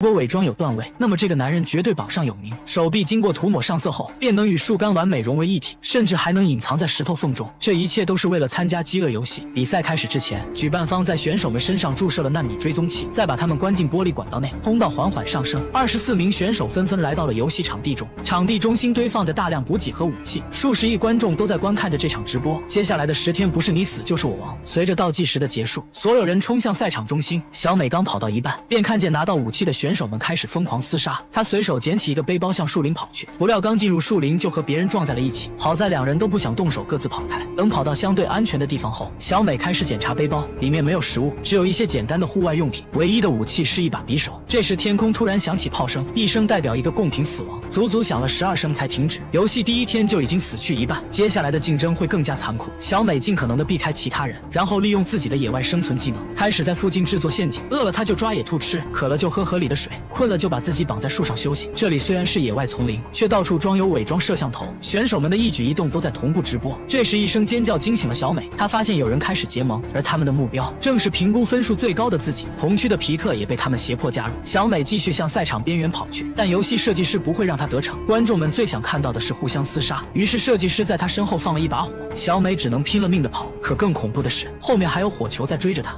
如果伪装有段位，那么这个男人绝对榜上有名。手臂经过涂抹上色后，便能与树干完美融为一体，甚至还能隐藏在石头缝中。这一切都是为了参加饥饿游戏。比赛开始之前，举办方在选手们身上注射了纳米追踪器，再把他们关进玻璃管道内，通道缓缓上升。24名选手纷纷来到了游戏场地中，场地中心堆放着大量补给和武器，数十亿观众都在观看着这场直播。接下来的10天，不是你死就是我亡。随着倒计时的结束，所有人冲向赛场中心。小美刚跑到一半，便看见拿到武器的选手们开始疯狂厮杀。她随手捡起一个背包向树林跑去，不料刚进入树林就和别人撞在了一起。好在两人都不想动手，各自跑开。等跑到相对安全的地方后，小美开始检查背包，里面没有食物，只有一些简单的户外用品，唯一的武器是一把匕首。这时天空突然响起炮声，一声代表一个公平死亡，足足响了12声才停止。游戏第一天就已经死去一半，接下来的竞争会更加残酷。小美尽可能的避开其他人，然后利用自己的野外生存技能，开始在附近制作陷阱。饿了她就抓野兔吃，渴了就喝河里的水，困了就把自己绑在树上休息。这里虽然是野外丛林，却到处装有伪装摄像头，选手们的一举一动都在同步直播。这时一声尖叫惊醒了小美，她发现有人开始结盟，而他们的目标正是评估分数最高的自己。同区的皮特也被他们胁迫加入。小美继续向赛场边缘跑去，但游戏设计师不会让她得逞。观众们最想看到的是互相厮杀，于是设计师在她身后放了一把火，小美只能拼了命的跑。可更恐怖的是，后面还有火球在追着她。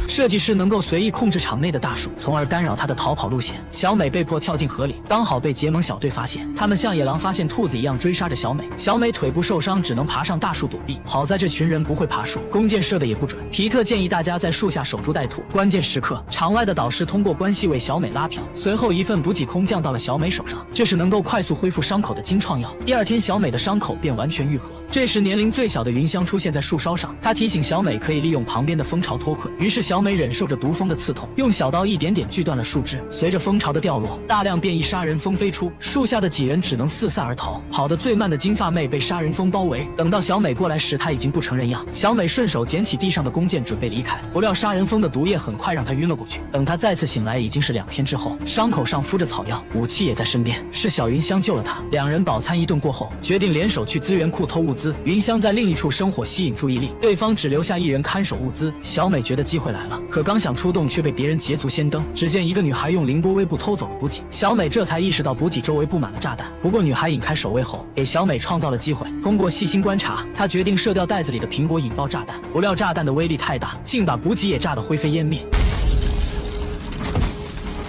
设计师能够随意控制场内的大树，从而干扰他的逃跑路线。小美被迫跳进河里，刚好被结盟小队发现。他们像野狼发现兔子一样追杀着小美。小美腿部受伤，只能爬上大树躲避。好在这群人不会爬树，弓箭射的也不准。皮特建议大家在树下守株待兔，关键时刻，场外的导师通过关系为小美拉票。随后一份补给空降到了小美手上，这是能够快速恢复伤口的金创药。第二天，小美的伤口便完全愈合。这时年龄最小的云香出现在树梢上，他提醒小美可以利用旁边的蜂巢脱困。于是小美忍受着毒蜂的刺痛，用小刀一点点锯断了树枝。随着蜂巢的掉落，大量变异杀人蜂飞出，树下的几人只能四散而逃。跑得最慢的金发妹被杀人蜂包围，等到小美过来时，她已经不成人样。小美顺手捡起地上的弓箭准备离开，不料杀人蜂的毒液很快让她晕了过去。等她再次醒来，已经是2天之后，伤口上敷着草药，武器也在身边，是小云香救了她。两人饱餐一顿过后，决定联手去资源库偷物资。云香在另一处生火吸引注意力，对方只留下1人看守物资。小美觉得机会来了，可刚想出动，却被别人捷足先登。只见一个女孩用凌波微步偷走了补给，小美这才意识到补给周围布满了炸弹。不过女孩引开守卫后，给小美创造了机会。通过细心观察，她决定射掉袋子里的苹果，引爆炸弹。不料炸弹的威力太大，竟把补给也炸得灰飞烟灭。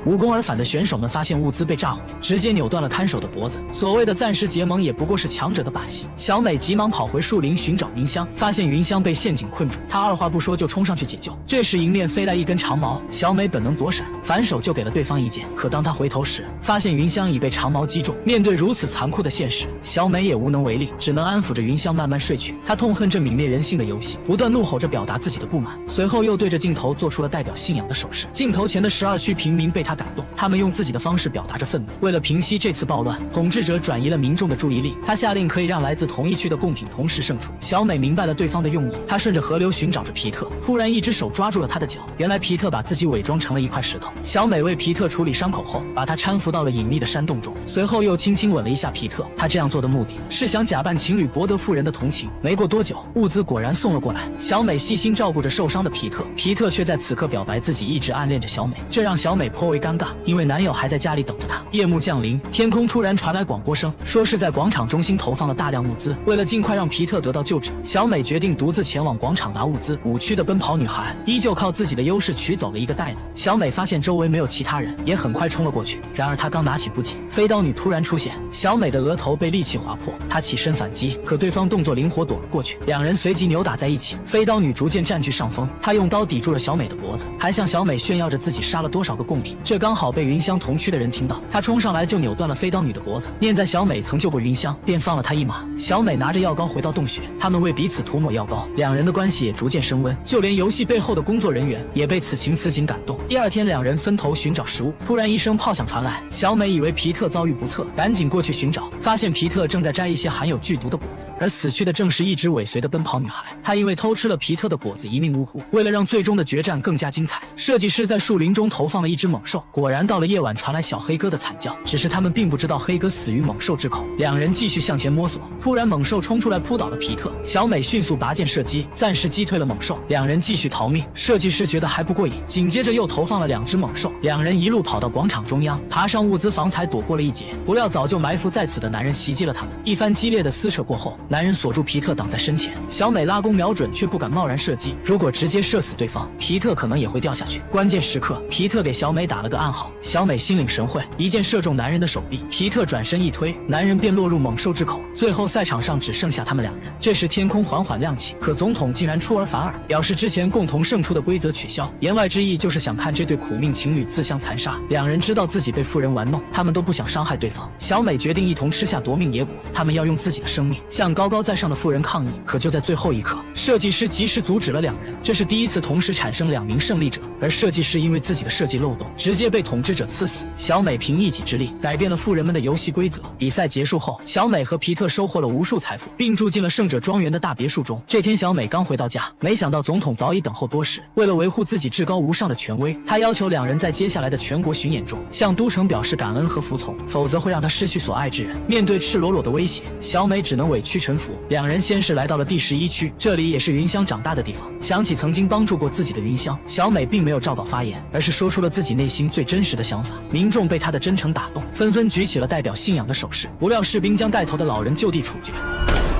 无功而返的选手们发现物资被炸毁，直接扭断了看守的脖子。所谓的暂时结盟也不过是强者的把戏。小美急忙跑回树林寻找云香，发现云香被陷阱困住，她二话不说就冲上去解救。这时迎面飞来一根长矛，小美本能躲闪，反手就给了对方一剑。可当她回头时，发现云香已被长矛击中。面对如此残酷的现实，小美也无能为力，只能安抚着云香慢慢睡去。她痛恨这泯灭人性的游戏，不断怒吼着表达自己的不满，随后又对着镜头做出了代表信仰的手势。镜头前的12区平民被她感动，他们用自己的方式表达着愤怒。为了平息这次暴乱，统治者转移了民众的注意力，他下令可以让来自同一区的贡品同时胜出。小美明白了对方的用意，她顺着河流寻找着皮特，突然一只手抓住了他的脚，原来皮特把自己伪装成了一块石头。小美为皮特处理伤口后，把他搀扶到了隐秘的山洞中，随后又轻轻吻了一下皮特。她这样做的目的是想假扮情侣博得妇人的同情。没过多久，物资果然送了过来，小美细心照顾着受伤的皮特，皮特却在此刻表白自己一直暗恋着小美，这让小美颇为尴尬，因为男友还在家里等着她。夜幕降临，天空突然传来广播声，说是在广场中心投放了大量物资。为了尽快让皮特得到救治，小美决定独自前往广场拿物资。5区的奔跑女孩依旧靠自己的优势取走了一个袋子。小美发现周围没有其他人，也很快冲了过去。然而她刚拿起补给，飞刀女突然出现，小美的额头被利器划破，她起身反击，可对方动作灵活躲了过去，两人随即扭打在一起。飞刀女逐渐占据上风，她用刀抵住了小美的脖子，还向小美炫耀着自己杀了多少个贡品。这刚好被云香同区的人听到，她冲上来就扭断了飞刀女的脖子。念在小美曾救过云香，便放了她一马。小美拿着药膏回到洞穴，他们为彼此涂抹药膏，两人的关系也逐渐升温，就连游戏背后的工作人员也被此情此景感动。第二天，两人分头寻找食物，突然一声炮响传来，小美以为皮特遭遇不测，赶紧过去寻找，发现皮特正在摘一些含有剧毒的果子。而死去的正是一直尾随的奔跑女孩。她因为偷吃了皮特的果子一命呜呼。为了让最终的决战更加精彩，设计师在树林中投放了一只猛兽。果然到了夜晚传来小黑哥的惨叫，只是他们并不知道黑哥死于猛兽之口。两人继续向前摸索，突然猛兽冲出来扑倒了皮特，小美迅速拔剑射击，暂时击退了猛兽。两人继续逃命，设计师觉得还不过瘾，紧接着又投放了2只猛兽。两人一路跑到广场中央，爬上物资房才躲过了一劫。不料早就埋伏在此的男人袭击了他们，一番激烈的撕扯过后，男人锁住皮特挡在身前，小美拉弓瞄准却不敢贸然射击，如果直接射死对方，皮特可能也会掉下去。关键时刻，皮特给小美打了个暗号，小美心领神会，一箭射中男人的手臂，皮特转身一推，男人便落入猛兽之口。最后赛场上只剩下他们2人。这时天空缓缓亮起，可总统竟然出尔反尔，表示之前共同胜出的规则取消，言外之意就是想看这对苦命情侣自相残杀。两人知道自己被妇人玩弄，他们都不想伤害对方。小美决定一同吃下夺命野果，他们要用自己的生命向高高在上的妇人抗议。可就在最后一刻，设计师及时阻止了2人。这是第一次同时产生2名胜利者，而设计师因为自己的设计漏洞，直接被统治者刺死。小美凭一己之力改变了妇人们的游戏规则。比赛结束后，小美和皮特收获了无数财富，并住进了圣者庄园的大别墅中。这天，小美刚回到家，没想到总统早已等候多时。为了维护自己至高无上的权威，他要求2人在接下来的全国巡演中向都城表示感恩和服从，否则会让他失去所爱之人。面对赤裸裸的威胁，小美只能委屈臣服。2人先是来到了第11区，这里也是云香长大的地方。想起曾经帮助过自己的云香，小美并没有照稿发言，而是说出了自己内心最真实的想法。民众被她的真诚打动，纷纷举起了代表信仰的手势。不料士兵将带头的老人就地处决。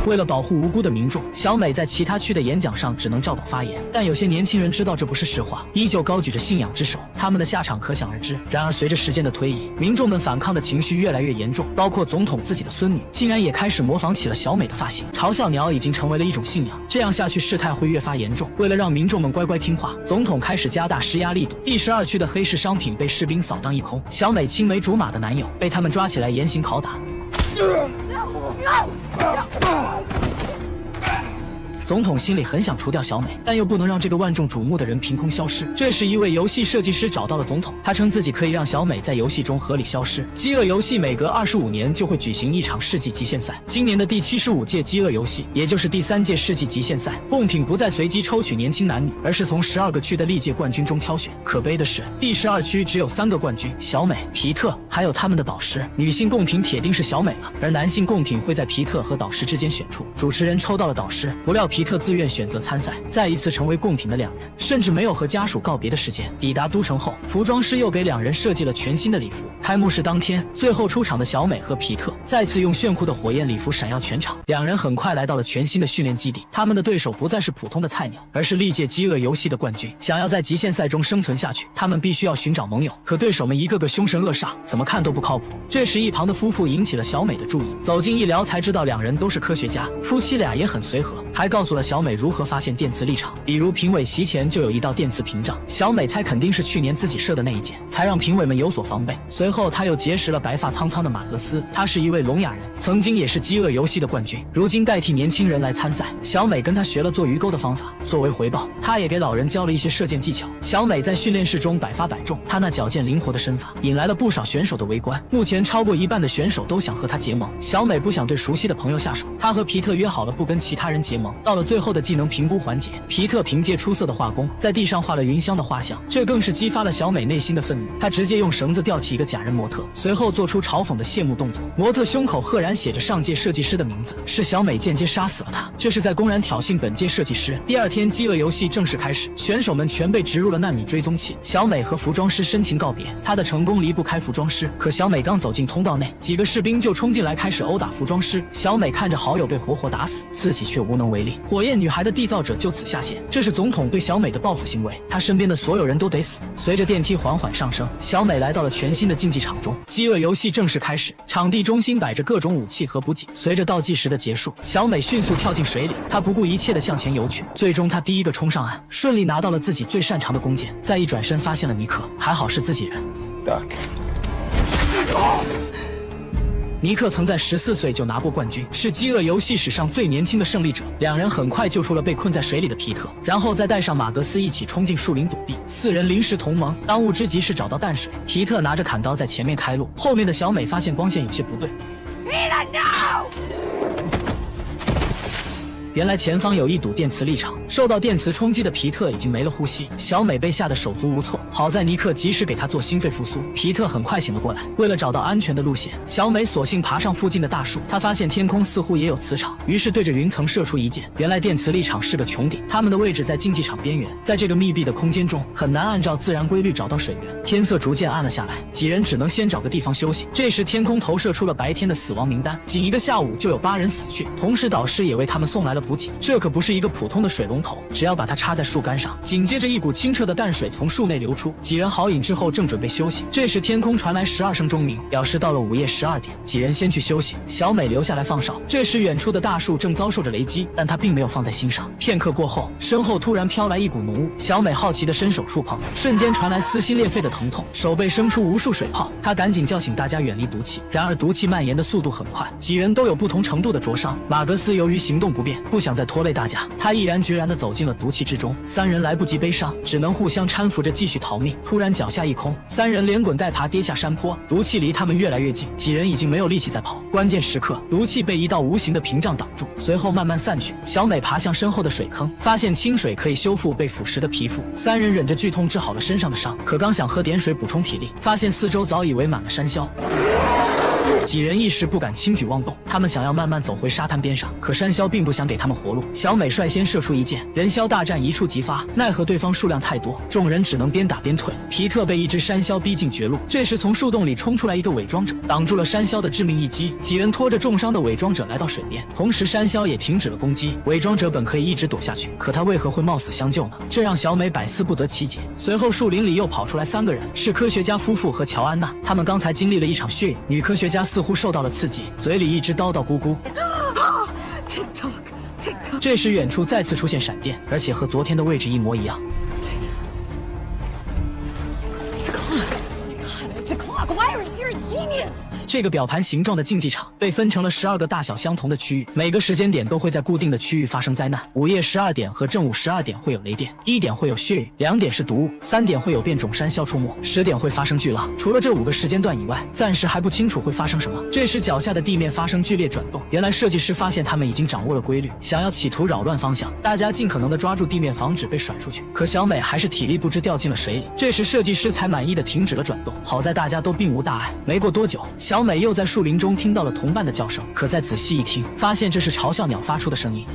为了保护无辜的民众，小美在其他区的演讲上只能照稿发言，但有些年轻人知道这不是实话，依旧高举着信仰之手，他们的下场可想而知。然而随着时间的推移，民众们反抗的情绪越来越严重，包括总统自己的孙女竟然也开始模仿起了小美的发型。嘲笑鸟已经成为了一种信仰，这样下去事态会越发严重。为了让民众们乖乖听话，总统开始加大施压力度。第12区的黑市商品被士兵扫荡一空，小美青梅竹马的男友被他们抓起来严刑拷打。总统心里很想除掉小美，但又不能让这个万众瞩目的人凭空消失。这时，一位游戏设计师找到了总统，他称自己可以让小美在游戏中合理消失。饥饿游戏每隔25年就会举行一场世纪极限赛，今年的第75届饥饿游戏，也就是第3届世纪极限赛，贡品不再随机抽取年轻男女，而是从12个区的历届冠军中挑选。可悲的是，第12区只有3个冠军：小美、皮特，还有他们的导师。女性贡品铁定是小美了，而男性贡品会在皮特和导师之间选出。主持人抽到了导师，不料皮特自愿选择参赛，再一次成为贡品的2人，甚至没有和家属告别的时间。抵达都城后，服装师又给2人设计了全新的礼服。开幕式当天，最后出场的小美和皮特再次用炫酷的火焰礼服闪耀全场。2人很快来到了全新的训练基地，他们的对手不再是普通的菜鸟，而是历届饥饿游戏的冠军。想要在极限赛中生存下去，他们必须要寻找盟友。可对手们一个个凶神恶煞，怎么看都不靠谱。这时，一旁的夫妇引起了小美的注意，走近一聊才知道2人都是科学家，夫妻俩也很随和，还告诉了小美如何发现电磁立场，比如评委席前就有一道电磁屏障，小美猜肯定是去年自己射的那一箭，才让评委们有所防备。随后她又结识了白发苍苍的马格斯，他是一位聋哑人，曾经也是饥饿游戏的冠军，如今代替年轻人来参赛。小美跟他学了做鱼钩的方法，作为回报，她也给老人教了一些射箭技巧。小美在训练室中百发百中，她那矫健灵活的身法引来了不少选手的围观，目前超过一半的选手都想和她结盟。小美不想对熟悉的朋友下手，她和皮特约好了不跟其他人结盟。到了最后的技能评估环节，皮特凭借出色的画工在地上画了云香的画像，这更是激发了小美内心的愤怒。她直接用绳子吊起一个假人模特，随后做出嘲讽的谢幕动作，模特胸口赫然写着上届设计师的名字，是小美间接杀死了他，这是在公然挑衅本届设计师。第2天饥饿游戏正式开始，选手们全被植入了纳米追踪器。小美和服装师深情告别，她的成功离不开服装师，可小美刚走进通道内，几个士兵就冲进来开始殴打服装师。小美看着好友被活活打死，自己却无能为力。火焰女孩的缔造者就此下线，这是总统对小美的报复行为，她身边的所有人都得死。随着电梯缓缓上升，小美来到了全新的竞技场中，饥饿游戏正式开始，场地中心摆着各种武器和补给。随着倒计时的结束，小美迅速跳进水里，她不顾一切地向前游去，最终她第一个冲上岸，顺利拿到了自己最擅长的弓箭。再一转身发现了尼克，还好是自己人。尼克曾在14岁就拿过冠军，是饥饿游戏史上最年轻的胜利者。2人很快救出了被困在水里的皮特，然后再带上马格斯一起冲进树林躲避。4人临时同盟，当务之急是找到淡水。皮特拿着砍刀在前面开路，后面的小美发现光线有些不对。原来前方有一堵电磁力场，受到电磁冲击的皮特已经没了呼吸。小美被吓得手足无措，好在尼克及时给她做心肺复苏，皮特很快醒了过来。为了找到安全的路线，小美索性爬上附近的大树。她发现天空似乎也有磁场，于是对着云层射出一箭。原来电磁力场是个穹顶，他们的位置在竞技场边缘，在这个密闭的空间中，很难按照自然规律找到水源。天色逐渐暗了下来，几人只能先找个地方休息。这时天空投射出了白天的死亡名单，仅一个下午就有8人死去，同时导师也为他们送来了补给。这可不是一个普通的水龙头，只要把它插在树干上，紧接着一股清澈的淡水从树内流出。几人好饮之后正准备休息，这时天空传来12声钟鸣，表示到了午夜12点。几人先去休息，小美留下来放哨。这时远处的大树正遭受着雷击，但她并没有放在心上。片刻过后，身后突然飘来一股浓雾，小美好奇地伸手触碰，瞬间传来撕心裂肺的疼痛，手背生出无数水泡。她赶紧叫醒大家远离毒气，然而毒气蔓延的速度很快，几人都有不同程度的灼伤。马格斯由于行动不便，不想再拖累大家，他毅然决然地走进了毒气之中。3人来不及悲伤，只能互相搀扶着继续逃命。突然脚下一空，3人连滚带爬跌下山坡，毒气离他们越来越近，几人已经没有力气再跑。关键时刻，毒气被一道无形的屏障挡住，随后慢慢散去。小美爬向身后的水坑，发现清水可以修复被腐蚀的皮肤。3人忍着剧痛治好了身上的伤，可刚想喝点水补充体力，发现四周早已围满了山魈。几人一时不敢轻举妄动，他们想要慢慢走回沙滩边上，可山魈并不想给他们活路。小美率先射出一箭，人魈大战一触即发，奈何对方数量太多，众人只能边打边退。皮特被一只山魈逼进绝路，这时从树洞里冲出来一个伪装者，挡住了山魈的致命一击。几人拖着重伤的伪装者来到水边，同时山魈也停止了攻击。伪装者本可以一直躲下去，可他为何会冒死相救呢？这让小美百思不得其解。随后树林里又跑出来3个人，是科学家夫妇和乔安娜，他们刚才经历了一场血影，女科学家似乎受到了刺激，嘴里一直叨叨咕咕。这时远处再次出现闪电，而且和昨天的位置一模一样。这个表盘形状的竞技场被分成了12个大小相同的区域，每个时间点都会在固定的区域发生灾难。午夜12点和正午12点会有雷电，1点会有血雨，2点是毒雾，3点会有变种山魈出没，10点会发生巨浪。除了这5个时间段以外，暂时还不清楚会发生什么。这时脚下的地面发生剧烈转动，原来设计师发现他们已经掌握了规律，想要企图扰乱方向。大家尽可能的抓住地面，防止被甩出去。可小美还是体力不支掉进了水里，这时设计师才满意的停止了转动。好在大家都并无大碍。没过多久，小美又在树林中听到了同伴的叫声，可再仔细一听，发现这是嘲笑鸟发出的声音。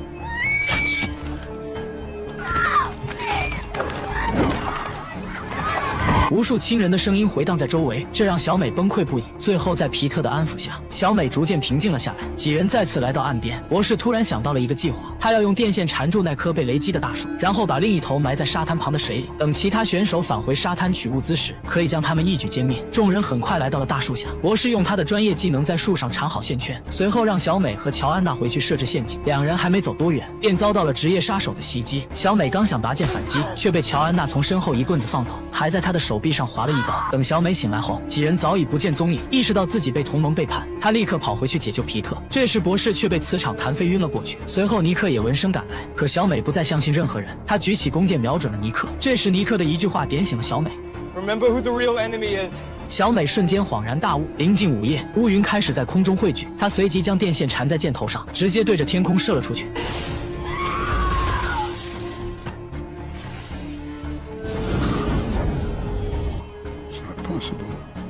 无数亲人的声音回荡在周围，这让小美崩溃不已。最后在皮特的安抚下，小美逐渐平静了下来。几人再次来到岸边，博士突然想到了一个计划，他要用电线缠住那棵被雷击的大树，然后把另一头埋在沙滩旁的水里，等其他选手返回沙滩取物资时，可以将他们一举歼灭。众人很快来到了大树下，博士用他的专业技能在树上缠好线圈，随后让小美和乔安娜回去设置陷阱。2人还没走多远，便遭到了职业杀手的袭击。小美刚想拔剑反击，却被乔安娜从身后一棍子放倒，还在她的手臂上划了一刀。等小美醒来后，几人早已不见踪影，意识到自己被同盟背叛，她立刻跑回去解救皮特。这时博士却被磁场弹飞晕了过去，随后尼克也闻声赶来，可小美不再相信任何人，她举起弓箭瞄准了尼克。这时尼克的一句话点醒了小美。Remember who the real enemy is. 小美瞬间恍然大悟，临近午夜，乌云开始在空中汇聚，她随即将电线缠在箭头上，直接对着天空射了出去。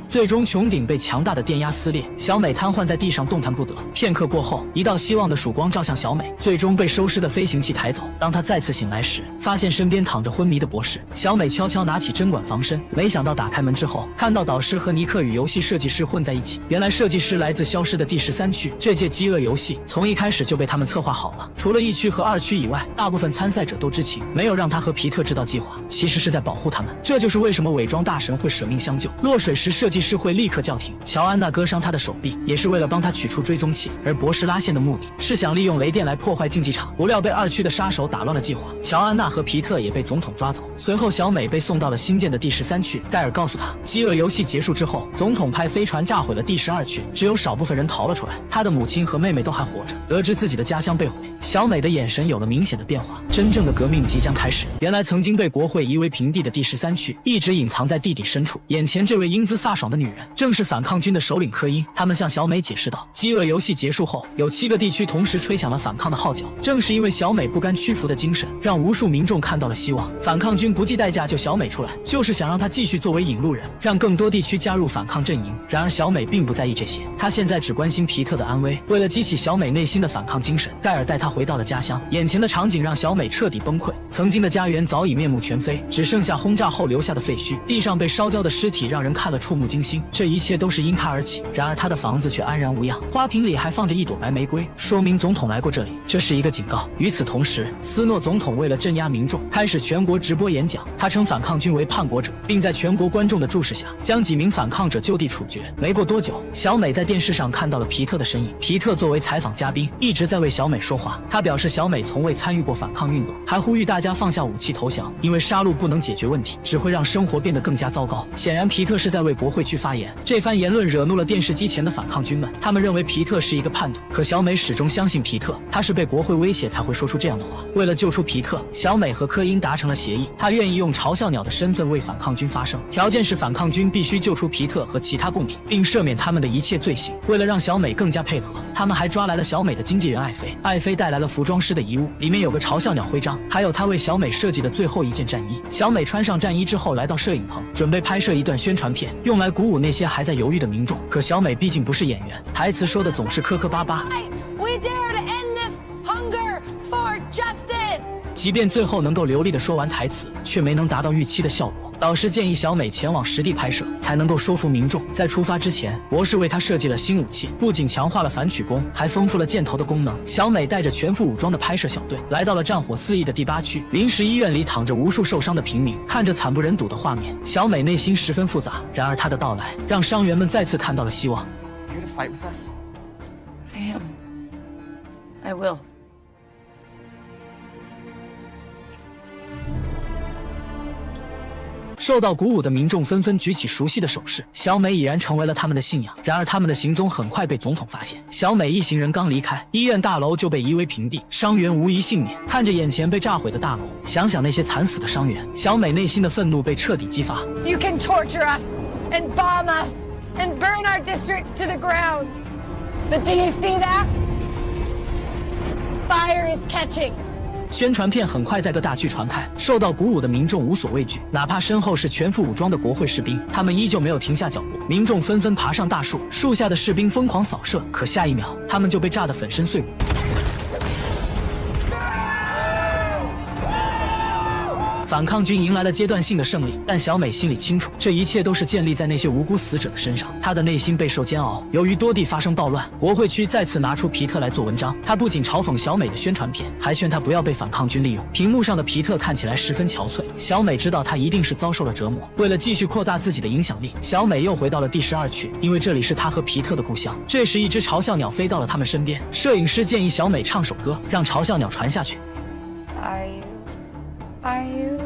最终穹顶被强大的电压撕裂，小美瘫痪在地上动弹不得。片刻过后，一道希望的曙光照向小美，最终被收尸的飞行器抬走。当她再次醒来时，发现身边躺着昏迷的博士。小美悄悄拿起针管防身，没想到打开门之后，看到导师和尼克与游戏设计师混在一起。原来设计师来自消失的第13区，这届饥饿游戏从一开始就被他们策划好了，除了1区和2区以外，大部分参赛者都知情，没有让他和皮特知道计划，其实是在保护他们。这就是为什么伪装大神会舍命相救。落水时设计师会立刻叫停。乔安娜割伤他的手臂，也是为了帮他取出追踪器，而博士拉线的目的是想利用雷电来破坏竞技场，不料被2区的杀手打乱了计划。乔安娜和皮特也被总统抓走。随后小美被送到了新建的第13区，盖尔告诉她，饥饿游戏结束之后，总统派飞船炸毁了第12区，只有少部分人逃了出来，他的母亲和妹妹都还活着。得知自己的家乡被毁，小美的眼神有了明显的变化，真正的革命即将开始。原来曾经被国会夷为平地的第13区，一直隐藏在地底深处，眼前这位英姿飒爽的的女人，正是反抗军的首领柯因。他们向小美解释道，饥饿游戏结束后，有7个地区同时吹响了反抗的号角。正是因为小美不甘屈服的精神，让无数民众看到了希望。反抗军不计代价救小美出来，就是想让她继续作为引路人，让更多地区加入反抗阵营。然而小美并不在意这些，她现在只关心皮特的安危。为了激起小美内心的反抗精神，盖尔带她回到了家乡。眼前的场景让小美彻底崩溃，曾经的家园早已面目全非，只剩下轰炸后留下的废墟，地上被烧焦的尸体让人看了触目惊心。这一切都是因她而起。然而她的房子却安然无恙，花瓶里还放着一朵白玫瑰，说明总统来过这里，这是一个警告。与此同时，斯诺总统为了镇压民众，开始全国直播演讲。他称反抗军为叛国者，并在全国观众的注视下，将几名反抗者就地处决。没过多久，小美在电视上看到了皮特的身影。皮特作为采访嘉宾，一直在为小美说话。他表示小美从未参与过反抗运动，还呼吁大家放下武器投降，因为杀戮不能解决问题，只会让生活变得更加糟糕。显然，皮特是在为国会区发言。这番言论惹怒了电视机前的反抗军们，他们认为皮特是一个叛徒。可小美始终相信皮特，他是被国会威胁才会说出这样的话。为了救出皮特，小美和柯因达成了协议，她愿意用嘲笑鸟的身份为反抗军发声，条件是反抗军必须救出皮特和其他贡品，并赦免他们的一切罪行。为了让小美更加配合，他们还抓来了小美的经纪人艾菲。艾菲带来了服装师的遗物，里面有个嘲笑鸟徽章，还有她为小美设计的最后一件战衣。小美穿上战衣之后，来到摄影棚，准备拍摄一段宣传片，用来鼓舞那些还在犹豫的民众。可小美毕竟不是演员，台词说的总是磕磕巴巴。即便最后能够流利地说完台词，却没能达到预期的效果。导师建议小美前往实地拍摄，才能够说服民众。在出发之前，博士为她设计了新武器，不仅强化了反曲弓，还丰富了箭头的功能。小美带着全副武装的拍摄小队，来到了战火肆意的第8区。临时医院里躺着无数受伤的平民，看着惨不忍睹的画面，小美内心十分复杂。然而她的到来，让伤员们再次看到了希望。Here to fight with us? I am. I will. 受到鼓舞的民众纷纷举起熟悉的手势，小美已然成为了他们的信仰。然而他们的行踪很快被总统发现，小美一行人刚离开，医院大楼就被夷为平地，伤员无一幸免。看着眼前被炸毁的大楼，想想那些惨死的伤员，小美内心的愤怒被彻底激发。 You can torture us and bomb us and burn our districts to the ground. But do you see that? Fire is catching. 宣传片很快在各大区传开，受到鼓舞的民众无所畏惧，哪怕身后是全副武装的国会士兵，他们依旧没有停下脚步。民众纷纷爬上大树，树下的士兵疯狂扫射，可下一秒，他们就被炸得粉身碎骨。 反抗军迎来了阶段性的胜利，但小美心里清楚，这一切都是建立在那些无辜死者的身上。她的内心备受煎熬。由于多地发生暴乱，国会区再次拿出皮特来做文章。他不仅嘲讽小美的宣传片，还劝她不要被反抗军利用。屏幕上的皮特看起来十分憔悴，小美知道他一定是遭受了折磨。为了继续扩大自己的影响力，小美又回到了第12区，因为这里是她和皮特的故乡。这时，一只嘲笑鸟飞到了他们身边，摄影师建议小美唱首歌，让嘲笑鸟传下去。 Are you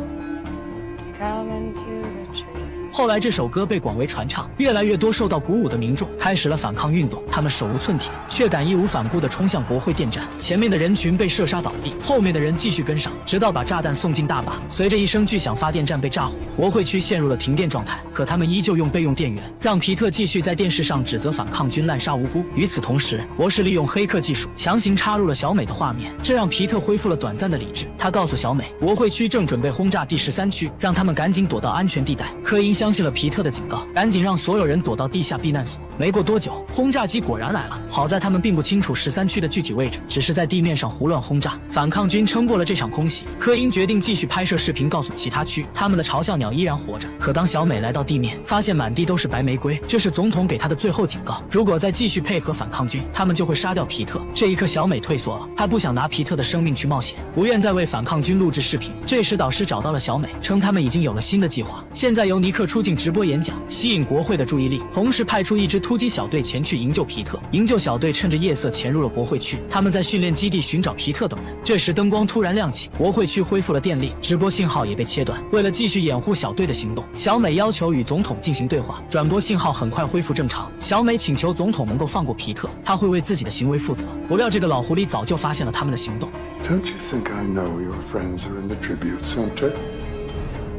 coming to the tree? 后来这首歌被广为传唱，越来越多受到鼓舞的民众开始了反抗运动。他们手无寸铁，却敢义无反顾地冲向国会电站。前面的人群被射杀倒地，后面的人继续跟上，直到把炸弹送进大坝。随着一声巨响，发电站被炸毁，国会区陷入了停电状态。可他们依旧用备用电源，让皮特继续在电视上指责反抗军滥杀无辜。与此同时，博士利用黑客技术强行插入了小美的画面，这让皮特恢复了短暂的理智。他告诉小美，国会区正准备轰炸第13区，让他们赶紧躲到安全地带。柯因相信了皮特的警告，赶紧让所有人躲到地下避难所。没过多久，轰炸机果然来了。好在他们并不清楚13区的具体位置，只是在地面上胡乱轰炸。反抗军撑过了这场空袭，柯因决定继续拍摄视频，告诉其他区他们的嘲笑鸟依然活着。可当小美来到地面，发现满地都是白玫瑰，这是总统给她的最后警告。如果再继续配合反抗军，他们就会杀掉皮特。这一刻，小美退缩了，她不想拿皮特的生命去冒险，不愿再为反抗军录制视频。这时，导师找到了小美，称他们已经有了新的计划，现在由尼克出镜直播演讲，吸引国会的注意力，同时派出一支突击小队前去营救皮特。营救小队趁着夜色潜入了国会区，他们在训练基地寻找皮特等人。这时灯光突然亮起，国会区恢复了电力，直播信号也被切断。为了继续掩护小队的行动，小美要求与总统进行对话。转播信号很快恢复正常，小美请求总统能够放过皮特，他会为自己的行为负责。不料这个老狐狸早就发现了他们的行动。 Don't you think I know your friends are in the tribute center?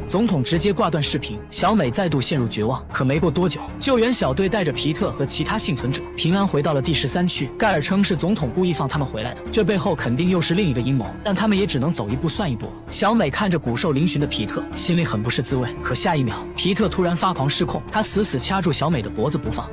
总统直接挂断视频，小美再度陷入绝望。可没过多久，救援小队带着皮特和其他幸存者平安回到了第13区。盖尔称是总统故意放他们回来的，这背后肯定又是另一个阴谋，但他们也只能走一步算一步了。小美看着骨瘦嶙峋的皮特，心里很不是滋味。可下一秒，皮特突然发狂失控，他死死掐住小美的脖子不放。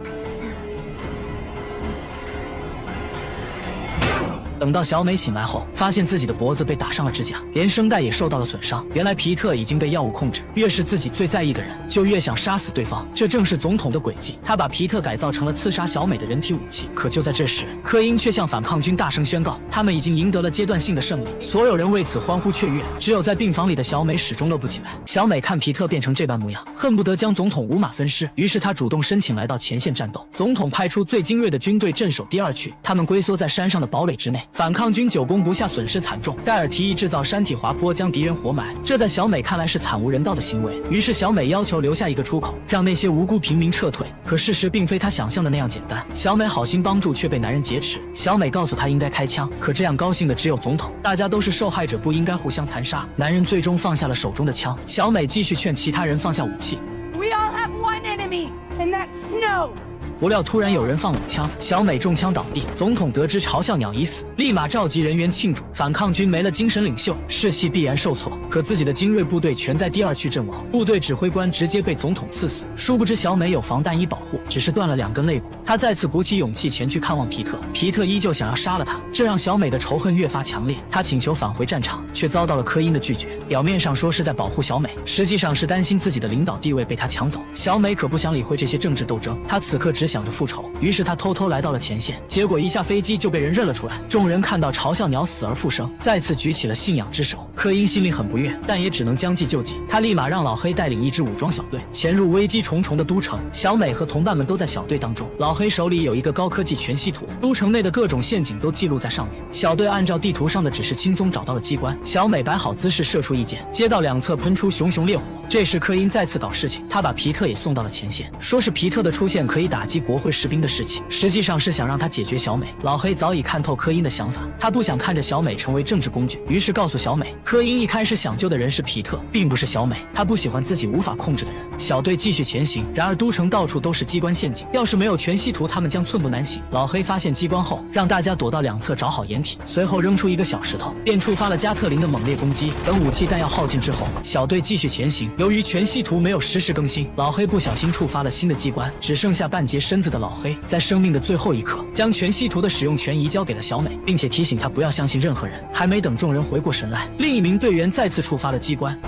等到小美醒来后，发现自己的脖子被打伤了指甲，连声带也受到了损伤。原来皮特已经被药物控制，越是自己最在意的人，就越想杀死对方。这正是总统的诡计，他把皮特改造成了刺杀小美的人体武器。可就在这时，科因却向反抗军大声宣告，他们已经赢得了阶段性的胜利。所有人为此欢呼雀跃，只有在病房里的小美始终乐不起来。小美看皮特变成这般模样，恨不得将总统五马分尸，于是她主动申请来到前线战斗。总统派出最精锐的军队镇守第2区，他们龟缩在山上的堡垒之内。反抗军久攻不下，损失惨重。盖尔提议制造山体滑坡，将敌人活埋，这在小美看来是惨无人道的行为。于是小美要求留下一个出口，让那些无辜平民撤退。可事实并非她想象的那样简单。小美好心帮助，却被男人劫持。小美告诉他应该开枪，可这样高兴的只有总统。大家都是受害者，不应该互相残杀。男人最终放下了手中的枪。小美继续劝其他人放下武器。We all have one enemy, and that's snow. 不料突然有人放冷枪，小美中枪倒地。总统得知嘲笑鸟已死，立马召集人员庆祝。反抗军没了精神领袖，士气必然受挫。可自己的精锐部队全在第2区阵亡，部队指挥官直接被总统刺死。殊不知小美有防弹衣保护，只是断了2根肋骨。她再次鼓起勇气前去看望皮特，皮特依旧想要杀了她，这让小美的仇恨越发强烈。她请求返回战场，却遭到了科因的拒绝。表面上说是在保护小美，实际上是担心自己的领导地位被她抢走。小美可不想理会这些政治斗争，她此刻只想着复仇。于是她偷偷来到了前线，结果一下飞机就被人认了出来。众人看到嘲笑鸟死而复生，再次举起了信仰之手。科因心里很不悦，但也只能将计就计。他立马让老黑带领一支武装小队潜入危机重重的都城。小美和同伴们都在小队当中。老黑手里有一个高科技全息图，都城内的各种陷阱都记录在上面。小队按照地图上的指示轻松找到了机关。小美摆好姿势射出一箭，接到2侧喷出熊熊烈火。这时科因再次搞事情，他把皮特也送到了前线，说是皮特的出现可以打击国会士兵的士气，实际上是想让他解决小美。老黑早已看透科因的想法，他不想看着小美成为政治工具，于是告诉小美，科因一开始想救的人是皮特，并不是小美。他不喜欢自己无法控制的人。小队继续前行，然而都城到处都是机关陷阱，要是没有全息图，他们将寸步难行。老黑发现机关后，让大家躲到2侧找好掩体，随后扔出一个小石头，便触发了加特林的猛烈攻击。等武器弹药耗尽之后，小队继续前行。由于全息图没有实时更新，老黑不小心触发了新的机关，只剩下半截身子的老黑，在生命的最后一刻，将全息图的使用权移交给了小美，并且提醒她不要相信任何人。还没等众人回过神来，另一名队员再次触发了机关。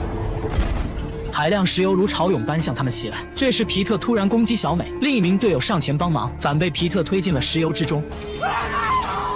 海量石油如潮涌般向他们袭来。这时皮特突然攻击小美，另一名队友上前帮忙，反被皮特推进了石油之中。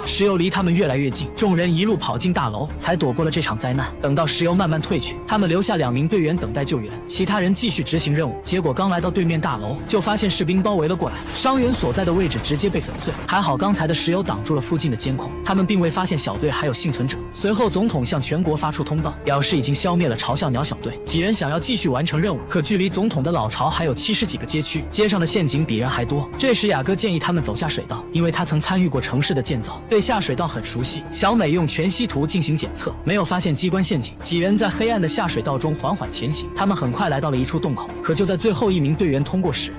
石油离他们越来越近，众人一路跑进大楼，才躲过了这场灾难。等到石油慢慢退去，他们留下2名队员等待救援，其他人继续执行任务。结果刚来到对面大楼，就发现士兵包围了过来，伤员所在的位置直接被粉碎。还好刚才的石油挡住了附近的监控，他们并未发现小队还有幸存者。随后总统向全国发出通报，表示已经消灭了嘲笑鸟小队。几人想要继续完成任务，可距离总统的老巢还有70几个街区，街上的陷阱比人还多。这时雅各建议他们走下水道，因为他曾参与过城市的建造，对下水道很熟悉。小美用全息图进行检测，没有发现机关陷阱。几人在黑暗的下水道中缓缓前行，他们很快来到了一处洞口。可就在最后一名队员通过时，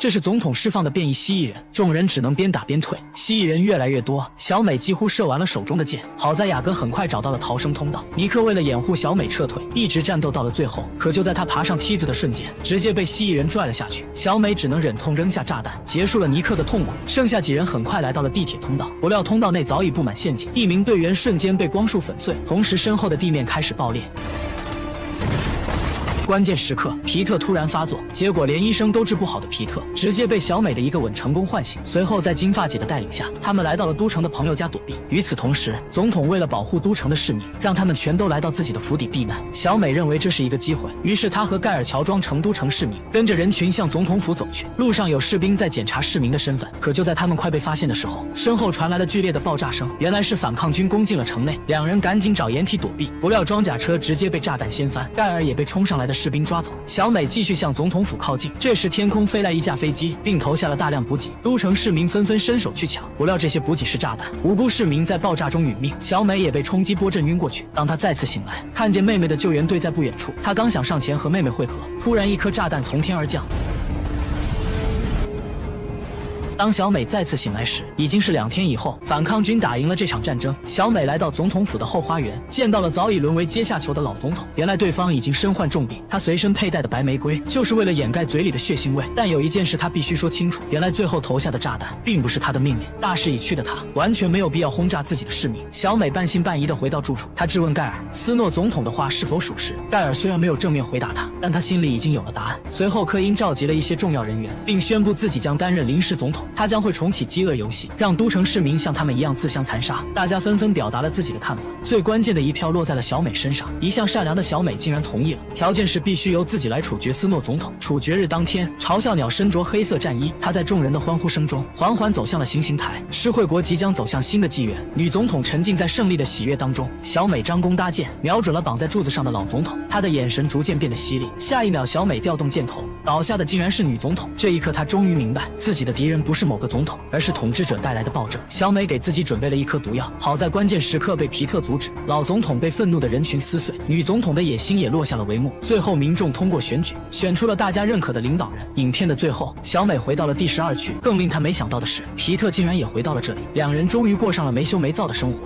这是总统释放的变异蜥蜴人，众人只能边打边退。蜥蜴人越来越多，小美几乎射完了手中的箭。好在雅各很快找到了逃生通道。尼克为了掩护小美撤退，一直战斗到了最后。可就在他爬上梯子的瞬间，直接被蜥蜴人拽了下去。小美只能忍痛扔下炸弹，结束了尼克的痛苦。剩下几人很快来到了地铁通道，不料通道内早已布满陷阱，一名队员瞬间被光束粉碎，同时身后的地面开始爆裂。关键时刻，皮特突然发作，结果连医生都治不好的皮特，直接被小美的一个吻成功唤醒。随后在金发姐的带领下，他们来到了都城的朋友家躲避。与此同时，总统为了保护都城的市民，让他们全都来到自己的府邸避难。小美认为这是一个机会，于是她和盖尔乔装成都城市民，跟着人群向总统府走去。路上有士兵在检查市民的身份，可就在他们快被发现的时候，身后传来了剧烈的爆炸声，原来是反抗军攻进了城内。2人赶紧找掩体躲避，不料装甲车直接被炸弹掀翻，盖尔也被冲上来的士兵抓走。小美继续向总统府靠近，这时天空飞来一架飞机，并投下了大量补给。都城市民纷纷伸手去抢，不料这些补给是炸弹，无辜市民在爆炸中殒命。小美也被冲击波震晕过去。当她再次醒来，看见妹妹的救援队在不远处，她刚想上前和妹妹会合，突然一颗炸弹从天而降。当小美再次醒来时，已经是2天以后，反抗军打赢了这场战争。小美来到总统府的后花园，见到了早已沦为阶下囚的老总统。原来对方已经身患重病，他随身佩戴的白玫瑰就是为了掩盖嘴里的血腥味。但有一件事他必须说清楚，原来最后投下的炸弹并不是他的命令。大势已去的他完全没有必要轰炸自己的市民。小美半信半疑地回到住处，她质问盖尔斯诺总统的话是否属实。盖尔虽然没有正面回答他，但他心里已经有了答案。随后科因召集了一些重要人员，并宣布自己将担任临时总统。他将会重启饥饿游戏，让都城市民像他们一样自相残杀。大家纷纷表达了自己的看法，最关键的一票落在了小美身上。一向善良的小美竟然同意了，条件是必须由自己来处决斯诺总统。处决日当天，嘲笑鸟身着黑色战衣，他在众人的欢呼声中缓缓走向了行刑台。施惠国即将走向新的纪元，女总统沉浸在胜利的喜悦当中。小美张弓搭箭，瞄准了绑在柱子上的老总统，她的眼神逐渐变得犀利。下一秒，小美调动箭头，倒下的竟然是女总统。这一刻，她终于明白，自己的敌人不是某个总统，而是统治者带来的暴政。小美给自己准备了一颗毒药，好在关键时刻被皮特阻止。老总统被愤怒的人群撕碎，女总统的野心也落下了帷幕。最后，民众通过选举选出了大家认可的领导人。影片的最后，小美回到了第12区。更令她没想到的是，皮特竟然也回到了这里，两人终于过上了没羞没臊的生活。